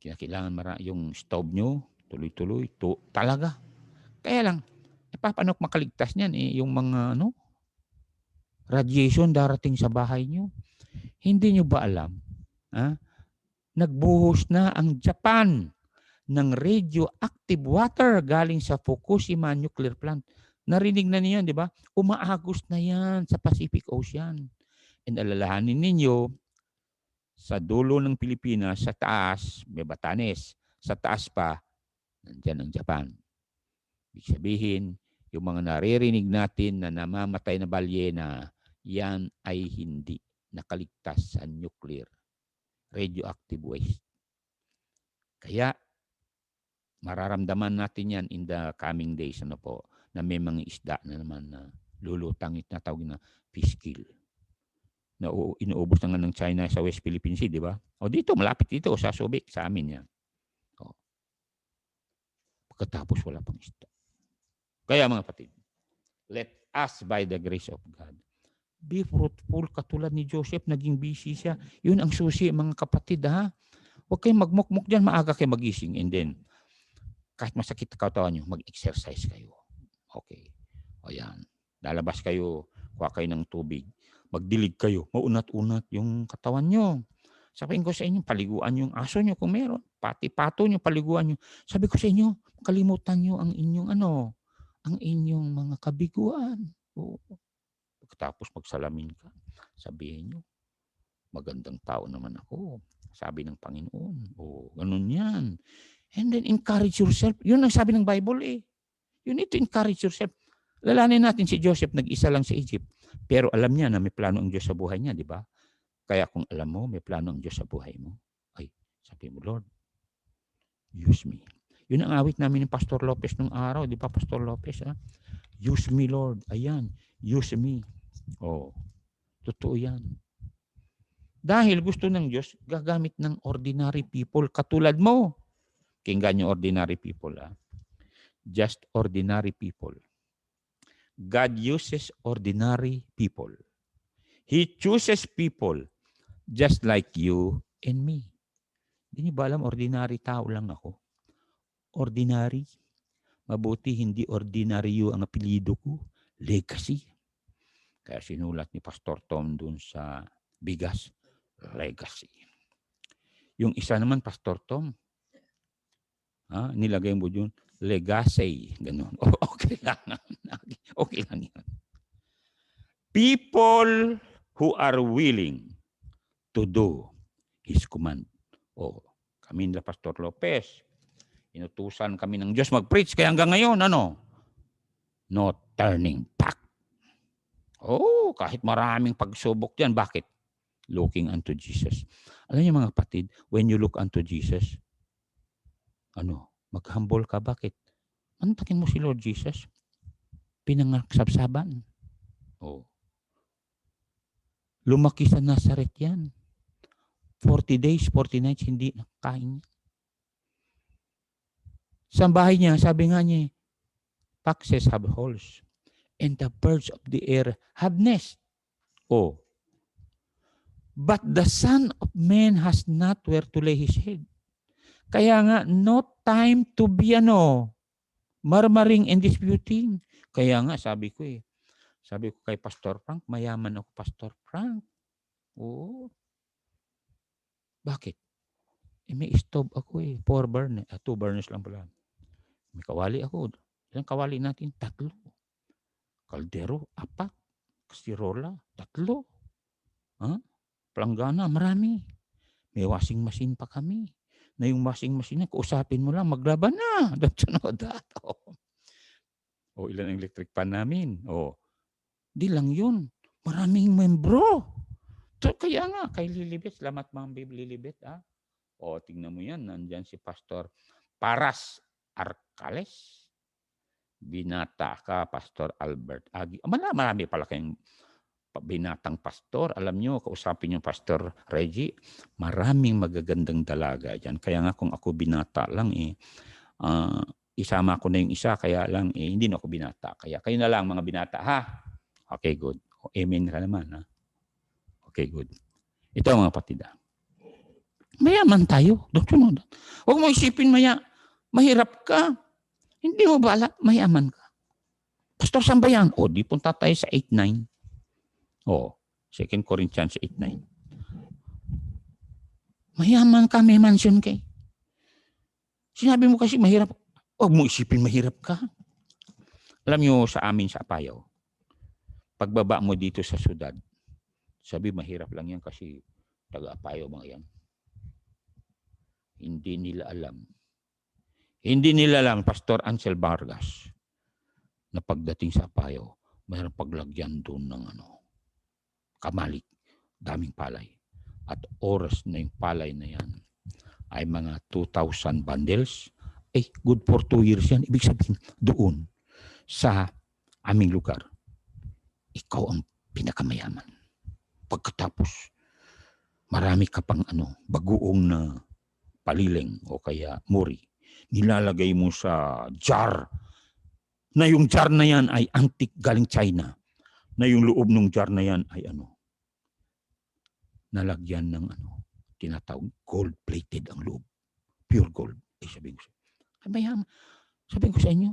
Kailangan yung stove nyo, tuloy-tuloy, talaga. Kaya lang, paano makaligtas niyan? Yung mga radiation darating sa bahay nyo. Hindi nyo ba alam? Nagbuhos na ang Japan ng radioactive water galing sa Fukushima nuclear plant. Narinig na niyo, di ba? Umaagos na yan sa Pacific Ocean. And alalahanin ninyo, sa dulo ng Pilipinas, sa taas, may Batanes. Sa taas pa, nandiyan ang Japan. Ibig sabihin, yung mga naririnig natin na namamatay na balyena, yan ay hindi nakaligtas sa nuclear radioactive waste. Kaya, mararamdaman natin yan in the coming days, na may mga isda na naman na lulutang, na tawag na fish kill. Na inuubos na nga ng China sa West Philippine Sea, di ba? O dito, malapit dito, sa Subic, sa amin yan. Pagkatapos, wala pang isda. Kaya mga kapatid, let us by the grace of God be fruitful katulad ni Joseph, naging busy siya. Yun ang susi, mga kapatid, ha? Huwag kayong magmukmuk dyan, maaga kayo magising. And then, kahit masakit ang katawan nyo, mag-exercise kayo. Okay. O yan. Lalabas kayo, kuha kayo ng tubig. Magdilig kayo, maunat-unat yung katawan nyo. Sabihin ko sa inyo, paliguan yung aso nyo kung meron. Pati-pato nyo, paliguan nyo. Sabi ko sa inyo, kalimutan nyo ang inyong ang inyong mga kabiguan. O, pagkatapos magsalamin ka, sabihin nyo, magandang tao naman ako. Sabi ng Panginoon. O, ganun yan. And then encourage yourself. Yun ang sabi ng Bible . You need to encourage yourself. Lalanin natin si Joseph, nag-isa lang sa Egypt. Pero alam niya na may plano ang Diyos sa buhay niya, di ba? Kaya kung alam mo, may plano ang Diyos sa buhay mo, ay, sabi mo, Lord, use me. Yun ang awit namin ni Pastor Lopez nung araw, di ba, Pastor Lopez? Use me, Lord. Ayan, use me. Oh, totoo yan. Dahil gusto ng Diyos, gagamit ng ordinary people katulad mo. Kinggan yung ordinary people. Just ordinary people. God uses ordinary people. He chooses people just like you and me. Hindi niyo ba alam, ordinary tao lang ako? Ordinary. Mabuti hindi ordinaryo ang apelyido ko. Legacy. Kaya sinulat ni Pastor Tom dun sa bigas, legacy. Yung isa naman, Pastor Tom, nilagay mo dun, legacy. Ganun. Okay lang. Okay lang yun. People who are willing to do His command. Kami nila Pastor Lopez, Inutusan kami ng Diyos mag-preach. Kaya hanggang ngayon, ano? No turning back. Oh, kahit maraming pagsubok yan. Bakit? Looking unto Jesus. Alam niyo mga kapatid, when you look unto Jesus, mag-humble ka. Bakit? Antakin mo si Lord Jesus. Pinangaksabsaban. Oh. Lumaki sa Nazareth yan. 40 days, 40 nights, hindi nakain. Sa bahay niya, sabi nga niya, foxes have holes, and the birds of the air have nests. Oh. But the Son of Man has not where to lay his head. Kaya nga, no time to be murmuring and disputing. Kaya nga, sabi ko kay Pastor Frank, mayaman ako, Pastor Frank. Oo. Bakit? May stove ako 4 burners. 2 burners lang pala. May kawali ako. Ilang kawali natin? 3. Kaldero, 4. Kastirola, 3. Planggana, marami. May washing machine pa kami. Na yung washing machine na, kausapin mo lang, maglaban na. Ilan ang electric pan namin? Di lang yun. Maraming membro. So, kaya nga, kay Lilibet, salamat mga Lilibet. Tingnan mo yan, nandyan si Pastor Paras Arcales. Binata ka, Pastor Albert Agi. Marami pala kayong binatang pastor. Alam nyo, kausapin yung Pastor Reggie, maraming magagandang dalaga dyan. Kaya nga kung ako binata lang isama ko na yung isa, kaya lang hindi na ako binata. Kaya kayo na lang mga binata, ha? Okay, good. Amen ka naman, ha? Okay, good. Ito mga kapatid, mayaman tayo. Huwag mo isipin mahirap ka. Hindi mo bala, mayaman ka. Pastor, saan ba yan? Di punta tayo sa 8:9. 2 Corinthians 8:9. Mayaman ka, may mansion kay. Sinabi mo kasi mahirap. Huwag mo isipin mahirap ka. Alam nyo sa amin sa Apayao, pagbaba mo dito sa syudad, sabi mahirap lang yan kasi taga-Apayao mga yan. Hindi nila alam, Pastor Ansel Vargas, na pagdating sa Apayao, mayroong paglagyan doon ng kamalik, daming palay. At oras na yung palay na yan ay mga 2,000 bundles. Good for 2 years yan. Ibig sabihin, doon sa aming lugar, ikaw ang pinakamayaman. Pagkatapos, marami ka pang bagoong na paliling o kaya muri. Nilalagay mo sa jar na yung jar na yan ay antique galing China. Na yung loob ng jar na yan ay nalagyan ng tinatawag gold-plated ang loob. Pure gold. Sabi ko sa inyo,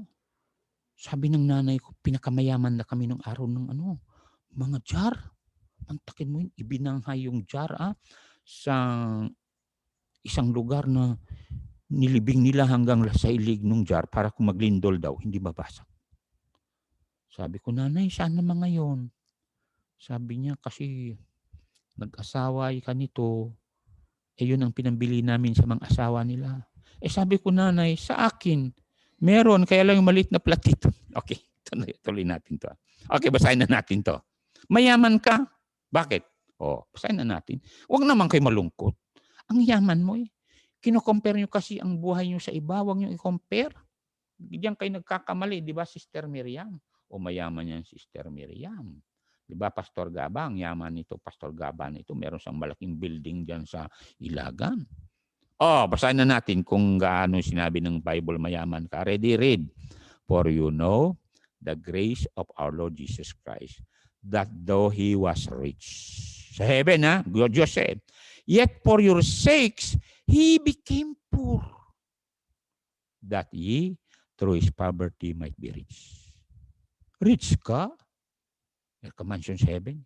sabi ng nanay ko, pinakamayaman na kami ng araw ng mga jar. Pantakin mo yun, ibinanghay yung jar sa isang lugar na nilibing nila hanggang sa ilig ng jar para kung maglindol daw, hindi mabasag. Sabi ko, nanay, saan naman ngayon? Sabi niya, kasi nag-asawa ka nito, yun ang pinambili namin sa mga asawa nila. Sabi ko, nanay, sa akin, meron, kaya lang yung maliit na platito. Okay, tuloy natin to. Okay, basahin na natin to. Mayaman ka? Bakit? Basahin na natin. Huwag naman kayo malungkot. Ang yaman mo kino-compare nyo kasi ang buhay nyo sa iba, huwag nyo i-compare. Diyan kayo nagkakamali, di ba, Sister Miriam? Mayaman yan, Sister Miriam. Di ba, Pastor Gaba, ang yaman nito, Pastor Gaba nito, meron siyang malaking building diyan sa Ilagan. Basahin na natin kung gaano sinabi ng Bible mayaman ka. Ready, read. For you know the grace of our Lord Jesus Christ, that though He was rich. Sa heaven, Diyos said, yet for your sakes, He became poor, that ye, through His poverty, might be rich. Rich ka? Meron ka mansion sa heaven.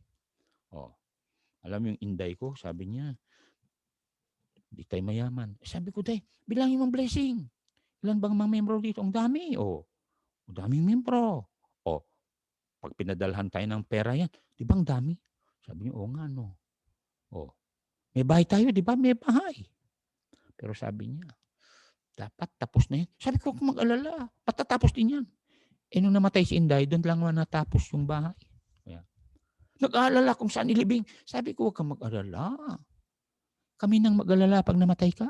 Alam mo yung inday ko, sabi niya, di tayo mayaman. Sabi ko, day, bilangin mong blessing. Ilan bang mga membro dito? Ang dami. Daming membro. Pag pinadalhan tayo ng pera yan, di ba ang dami? Sabi niya, nga no. May bahay tayo, di ba? May bahay. Pero sabi niya, Dapat tapos na yan. Sabi ko, huwag kang mag-alala. Patatapos din yan. Nung namatay si Inday, doon lang naman natapos yung bahay. Kaya, nag-aalala kung saan ilibing. Sabi ko, huwag kang mag-alala. Kami nang mag-alala pag namatay ka.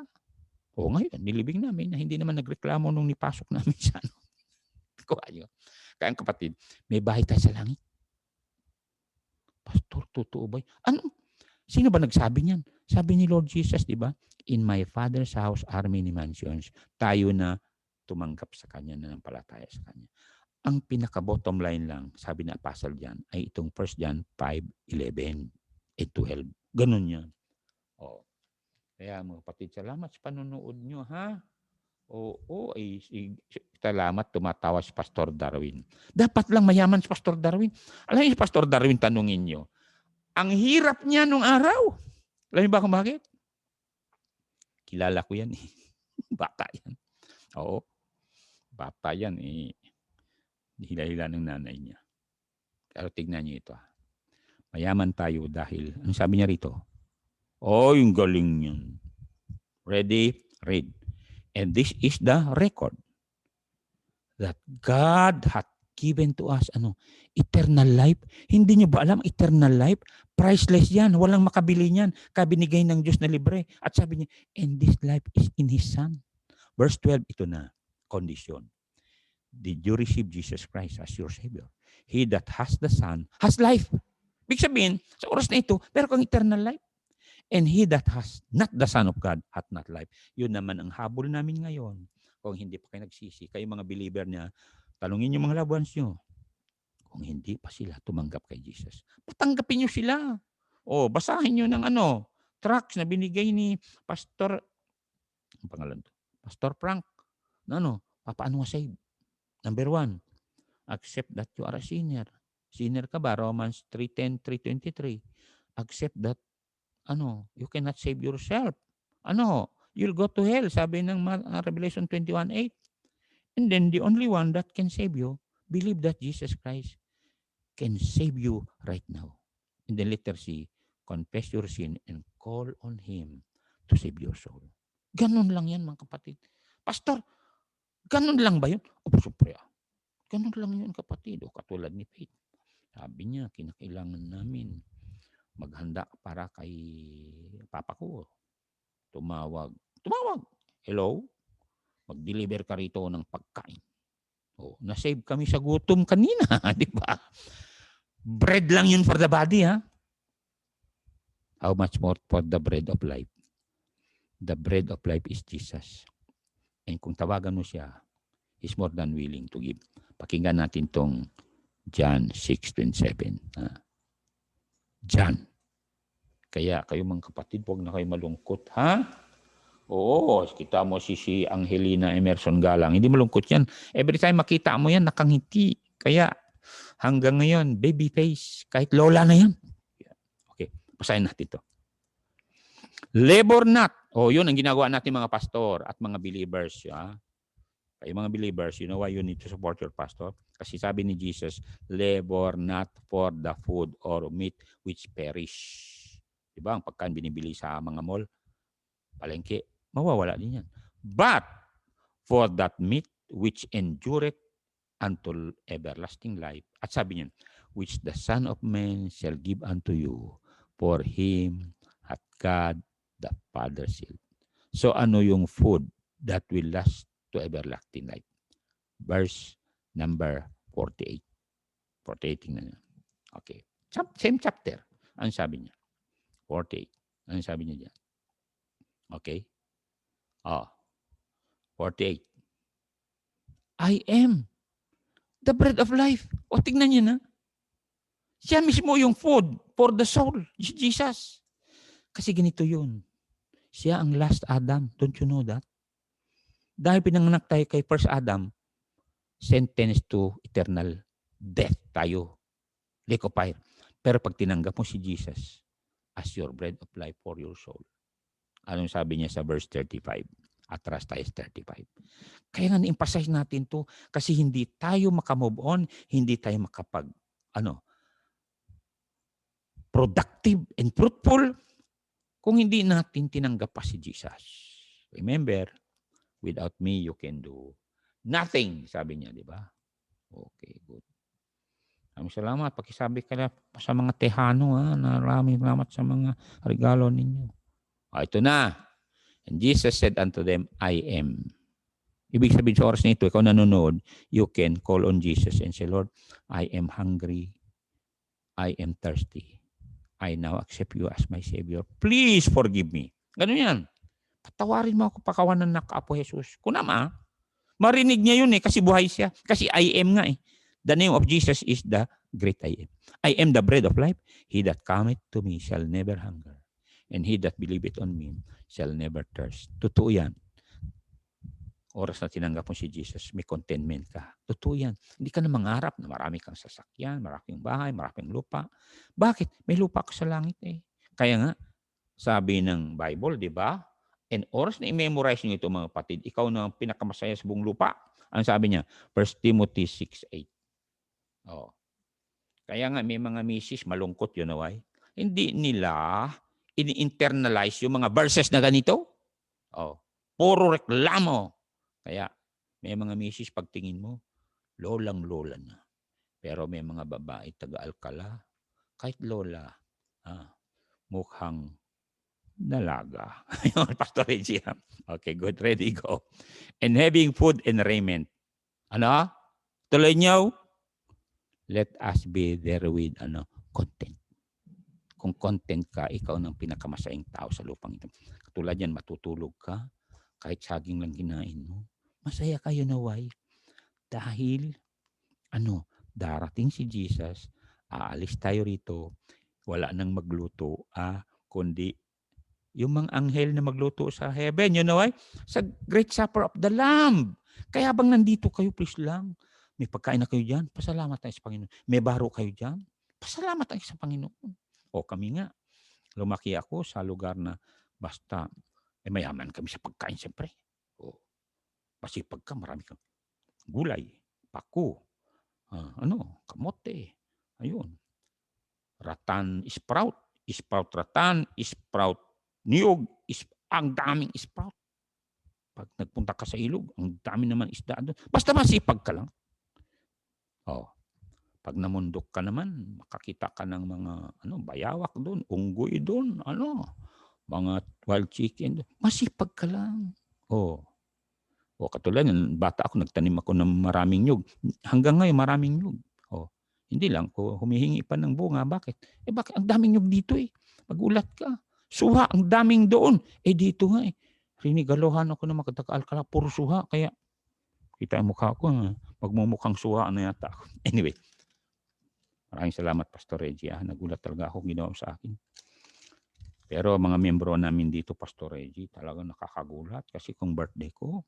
O ngayon, nilibing namin na hindi naman nagreklamo nung nipasok namin sa ano. Kaya ang kapatid, may bahay tayo sa langit. Pastor, totoo ba? Ano? Sino ba nagsabi niyan? Sabi ni Lord Jesus, di ba? In my Father's house are many mansions. Tayo na tumanggap sa Kanya, nanampalataya sa Kanya. Ang pinaka-bottom line lang, sabi na Apostle John, ay itong 1 John 5:11 and 12. Ganun yan. Oh. Kaya mga kapatid, salamat sa panonood nyo, ha? Oo, ay salamat, tumatawa si Pastor Darwin. Dapat lang mayaman si Pastor Darwin. Alam niyo si Pastor Darwin, tanungin nyo. Ang hirap niya nung araw. Alam niyo ba kung bakit? Kilala ko yan eh. Bata yan. Oo. Bata yan eh. Hila-hila ng nanay niya. Pero tignan niyo ito. Mayaman tayo dahil, ano sabi niya rito? Oh, yung galing yun. Ready? Read. And this is the record that God hath given to us eternal life. Hindi niyo ba alam, eternal life? Priceless yan. Walang makabili niyan. Kabinigay ng Diyos na libre. At sabi niya, and this life is in His Son. Verse 12, ito na. Condition. Did you receive Jesus Christ as your Savior? He that has the Son has life. Big sabihin, sa oras na ito, pero kang eternal life. And he that has not the Son of God hath not life. Yun naman ang habol namin ngayon. Kung hindi pa kayo nagsisi, kayo mga believer niya, talungin yung mga loved ones nyo. Kung hindi pa sila tumanggap kay Jesus, patanggapin nyo sila. O, basahin nyo ng tracts na binigay ni Pastor, ang pangalan to? Pastor Frank. Paano save? Number 1, accept that you are a sinner. Sinner ka ba? Romans 3:10, 3:23. Accept that you cannot save yourself. You'll go to hell, sabi ng Revelation 21:8. And then the only one that can save you, believe that Jesus Christ can save you right now. In the letter C, confess your sin and call on Him to save your soul. Ganun lang yan, mga kapatid. Pastor, ganun lang ba yun? Siyempre. Ganun lang yun, kapatid. Katulad ni Faith. Sabi niya, kinakailangan namin maghanda para kay papa ko. Tumawag. Hello? Mag-deliver ka rito ng pagkain. Na-save kami sa gutom kanina. Di ba? Bread lang yun for the body, ha? How much more for the bread of life? The bread of life is Jesus. And kung tawagan mo siya, He's more than willing to give. Pakinggan natin tong John 6:27. John. Kaya kayo mga kapatid, huwag na kayo malungkot, ha? Oo, kita mo si Angelina Emerson Galang. Hindi malungkot yan. Every time makita mo yan, nakangiti. Kaya hanggang ngayon, baby face. Kahit lola na yan. Okay, basahin natin ito. Labor not. Yun ang ginagawa natin mga pastor at mga believers. Kayo mga believers, you know why you need to support your pastor? Kasi sabi ni Jesus, labor not for the food or meat which perish. Diba? Ang pagkain binibili sa mga mall, palengke, mawawala din yan. But for that meat which endureth unto everlasting life. At sabi niya, which the Son of Man shall give unto you, for Him hath God the Father sealed. So ano yung food that will last to everlasting life? Verse number 48. 48 tingnan niya. Okay. Same chapter. Ano sabi niya? 48. Ano sabi niya dyan? Okay. 48. I am the bread of life. Tingnan niyo na. Siya mismo yung food for the soul. Jesus. Kasi ganito yun. Siya ang last Adam. Don't you know that? Dahil pinanganak tayo kay first Adam, sentenced to eternal death tayo. Lake of fire. Pero pag tinanggap mo si Jesus as your bread of life for your soul, anong sabi niya sa verse 35? Atras tayo 35. Kaya nga na-emphasize natin to kasi hindi tayo makamove on, hindi tayo productive and fruitful kung hindi natin tinanggap pa si Jesus. Remember, Without me, you can do nothing, sabi niya, di ba? Okay, good. Maraming salamat. Pakisabi ka na sa mga Tejano, ha. Maraming salamat sa mga regalo ninyo. Ito na. And Jesus said unto them, I am. Ibig sabihin sa oras na ito, ikaw nanonood, you can call on Jesus and say, Lord, I am hungry. I am thirsty. I now accept you as my Savior. Please forgive me. Ganun yan. Patawarin mo ako, pakawanan na ka po Jesus. Kunama, marinig niya yun kasi buhay siya. Kasi I am nga eh. The name of Jesus is the great I am. I am the bread of life. He that cometh to me shall never hunger. And he that believeth on me shall never thirst. Totoo yan. Oras na tinanggap mo si Jesus, may contentment ka. Totoo yan. Hindi ka na mangarap na marami kang sasakyan, maraming bahay, maraming lupa. Bakit? May lupa ka sa langit eh. Kaya nga, sabi ng Bible, di ba? And oras na i-memorize nyo ito mga kapatid, ikaw na ang pinakamasaya sa buong lupa. Ang sabi niya, 1 Timothy 6:8. Oh. Kaya nga may mga misis, malungkot yun, away. Hindi nila ini-internalize yung mga verses na ganito. Oh. Puro reklamo. Kaya may mga misis, pagtingin mo, lolang-lola na. Pero may mga babae, taga-Alcala, kahit lola, mukhang dalaga. Pastor Reggie. Okay, good. Ready, go. And having food and raiment. Ano? Tuloy niyo. Let us be therewith content. Kung content ka, ikaw ng pinakamasaing tao sa lupang ito. Katulad yan, matutulog ka, kahit saging lang kinain mo. Masaya kayo naway. Dahil, darating si Jesus, aalis tayo rito, wala nang magluto, kundi yung mga anghel na magluto sa heaven, sa Great Supper of the Lamb. Kaya bang nandito kayo, please lang, may pagkain na kayo dyan, pasalamat tayo sa Panginoon. May baro kayo dyan, pasalamat tayo sa Panginoon. O kami nga, lumaki ako sa lugar na basta, mayaman kami sa pagkain siyempre. O, masipag ka, marami kang gulay, paku, kamote, ayun. Ratan sprout ratan, sprout niyog, ang daming sprout. Pag nagpunta ka sa ilog, ang dami naman isda doon. Basta masipag ka lang. Pag namundok ka naman, makakita ka ng mga bayawak doon, unggoy doon, mga wild chicken doon. Masipag ka lang. Katulad ng bata ako, nagtanim ako ng maraming nyug. Hanggang ngayon, maraming nyug. Hindi lang ko humihingi pa ng bunga. Bakit? Bakit? Ang daming nyug dito eh. Magulat ka. Suha, ang daming doon. Dito nga eh. Rinigalohan ako na magkataka-Alcala, puro suha. Kaya, kita ang mukha ko, magmumukhang suha na yata ako. Anyway, maraming salamat, Pastor Reggie. Nagulat talaga ako, ginawa sa akin. Pero mga membro namin dito, Pastor Reggie, talagang nakakagulat. Kasi kung birthday ko,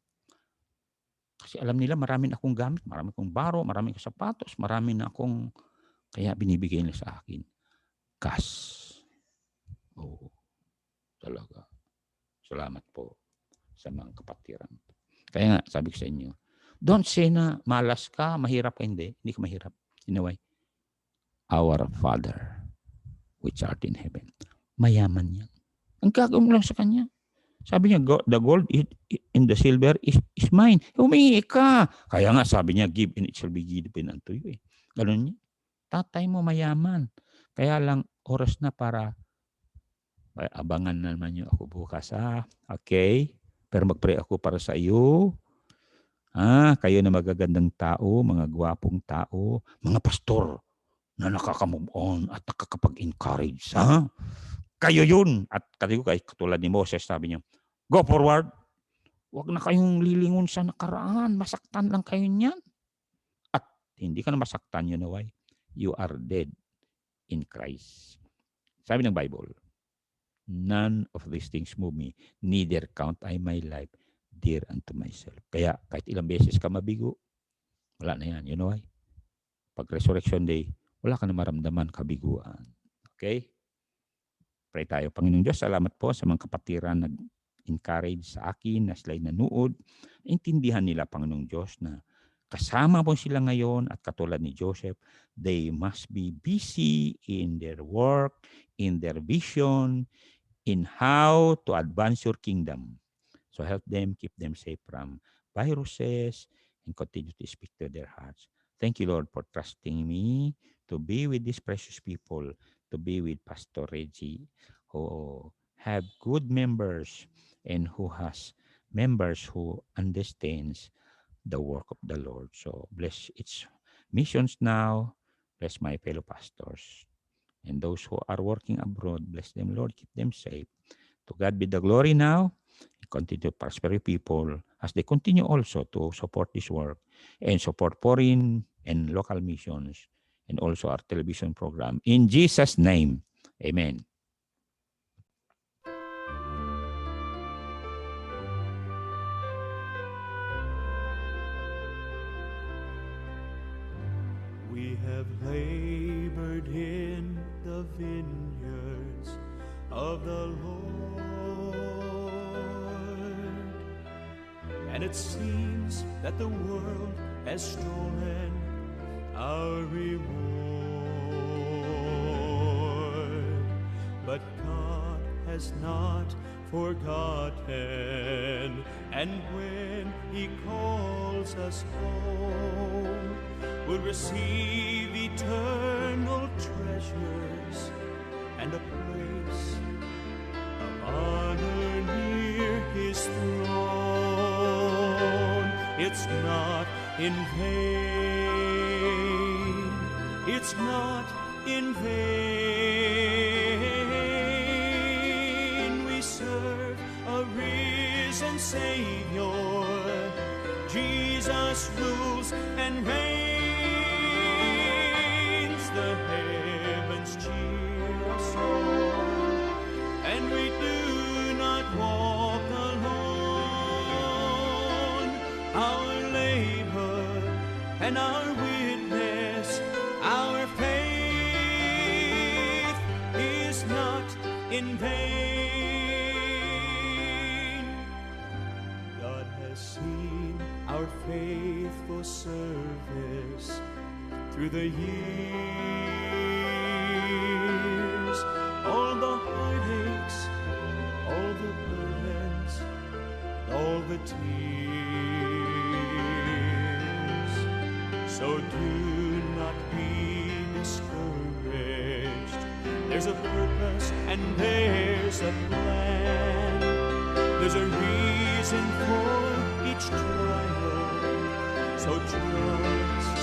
kasi alam nila marami na akong gamit, marami akong baro, marami akong sapatos, marami na akong, kaya binibigay nila sa akin. Cash. Talaga. Salamat po sa mga kapatiran. Kaya nga, sabi ko sa inyo, don't say na malas ka, mahirap ka, hindi ka mahirap. Anyway, our Father, which art in heaven, mayaman yan. Ang gagawin mo lang sa Kanya. Sabi niya, the gold and the silver is mine. Humingi ka. Kaya nga, sabi niya, give and it shall be given unto you. Ganun niya. Tatay mo mayaman. Kaya lang, oras na para abangan na naman niyo ako bukas. Okay? Pero mag-pray ako para sa iyo. Kayo na magagandang tao, mga gwapong tao, mga pastor na nakaka-move on at nakakapag-encourage. Kayo yun. At katulad ni Moses, sabi niya, go forward. Huwag na kayong lilingon sa nakaraan. Masaktan lang kayo niyan. At hindi ka na masaktan, why? You are dead in Christ. Sabi ng Bible, none of these things move me, neither count I my life dear unto myself. Kaya kahit ilang beses ka mabigo, wala na yan. Why? Pag Resurrection Day, wala ka na maramdaman kabiguan. Okay? Pray tayo. Panginoong Diyos, salamat po sa mga kapatiran na encourage sa akin na sila'y nanood. Intindihan nila, Panginoong Diyos, na kasama po sila ngayon at katulad ni Joseph, they must be busy in their work, in their vision, in how to advance your kingdom. So help them, keep them safe from viruses, and continue to speak to their hearts. Thank you, Lord, for trusting me to be with these precious people, to be with Pastor Reggie, who have good members and who has members who understands the work of the Lord. So bless its missions now. Bless my fellow pastors. And those who are working abroad, bless them, Lord. Keep them safe. To God be the glory now. Continue to prosper your people as they continue also to support this work and support foreign and local missions and also our television program. In Jesus' name, amen. We have labored in the vineyards of the Lord, and it seems that the world has stolen our reward. But God has not forgotten, and when He calls us home, we'll receive eternal treasures and a place of honor near His throne. It's not in vain, it's not in vain. We serve a risen Savior. Jesus rules and reigns. The heavens cheer us on, and we do not walk alone. Our labor and our witness, our faith is not in vain. God has seen our faithful service through the years. All the heartaches, all the burdens, all the tears. So do not be discouraged. There's a purpose and there's a plan. There's a reason for each trial. So trust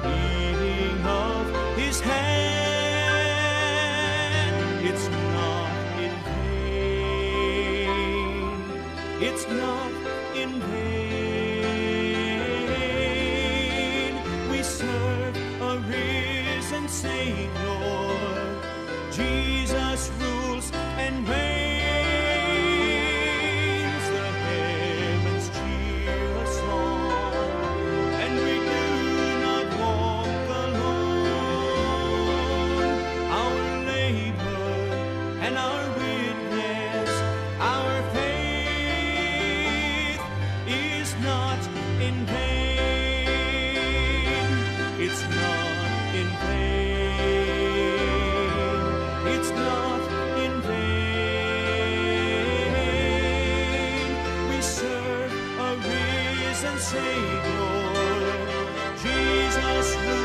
the leading of His hand. It's not in vain. It's not in vain. We serve a risen Savior. Jesus rules and reigns. Savior, Jesus.